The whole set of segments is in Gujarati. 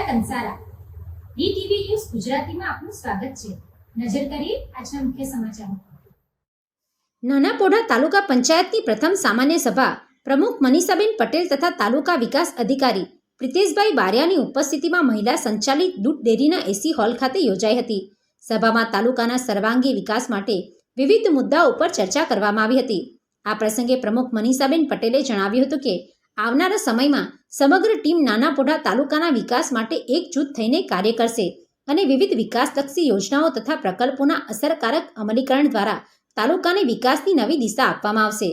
કંસારા ડીટીવી ન્યૂઝ ગુજરાતીમાં આપનું સ્વાગત છે। નજર કરીએ આજના મુખ્ય સમાચારો। નાનાપોઢા તાલુકા પંચાયતની પ્રથમ સામાન્ય સભા પ્રમુખ મનીષાબેન પટેલ તથા તાલુકા વિકાસ અધિકારી પ્રિતેશભાઈ બારિયાની ઉપસ્થિતિમાં મહિલા સંચાલિત દૂધ ડેરીના એસી હોલ ખાતે યોજાઈ હતી। સભામાં તાલુકાના સર્વાંગી વિકાસ માટે વિવિધ મુદ્દાઓ ઉપર ચર્ચા કરવામાં આવી હતી। આ પ્રસંગે પ્રમુખ મનીષાબેન પટેલે જણાવ્યું હતું કે આવનારા સમયમાં સમગ્ર ટીમ નાનાપોઢા તાલુકાના વિકાસ માટે એકજૂથ થઈને કાર્ય કરશે અને વિવિધ વિકાસલક્ષી યોજનાઓ તથા પ્રકલ્પોના અસરકારક અમલીકરણ દ્વારા તાલુકાને વિકાસની નવી દિશા આપવામાં આવશે।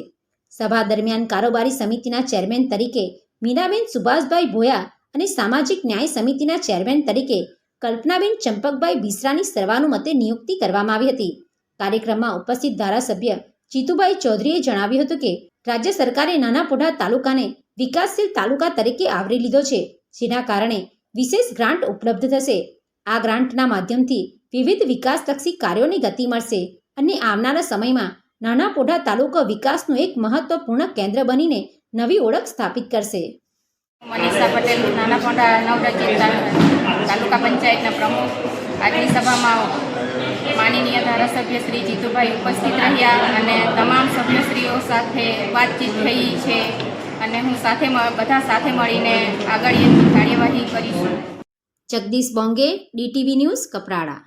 સભા દરમિયાન કારોબારી સમિતિના ચેરમેન તરીકે મીનાબેન સુભાષભાઈ ભોયા અને સામાજિક ન્યાય સમિતિના ચેરમેન તરીકે કલ્પનાબેન ચંપકભાઈ બિસરાની સર્વાનુમતે નિયુક્તિ કરવામાં આવી હતી। કાર્યક્રમમાં ઉપસ્થિત ધારાસભ્ય જીતુભાઈ ચૌધરીએ જણાવ્યું હતું કે રાજ્ય સરકારે નાનાપોઢા તાલુકાને વિકાસશીલ તાલુકા તરીકે આવરી લીધો છે, જેના કારણે વિશેષ ગ્રાન્ટ ઉપલબ્ધ થશે। આ ગ્રાન્ટના માધ્યમથી વિવિધ વિકાસલક્ષી કાર્યોની ગતિ મળશે અને આવનારા સમયમાં નાનાપોઢા તાલુકો વિકાસનું એક મહત્વપૂર્ણ કેન્દ્ર બનીને નવી ઓળખ સ્થાપિત કરશે। મનીષા પટેલ નાનાપોઢા નવરચિત તાલુકા પંચાયતના પ્રમુખ આજની સભામાં માનનીય ધારાસભ્ય શ્રી જીતુભાઈ ઉપસ્થિત રહ્યા અને તમામ સભ્યશ્રીઓ સાથે વાતચીત થઈ છે અને હું બધા સાથે મળીને આગળની કાર્યવાહી કરીશું। Jagdish Bonge, DTV news, Kaprada.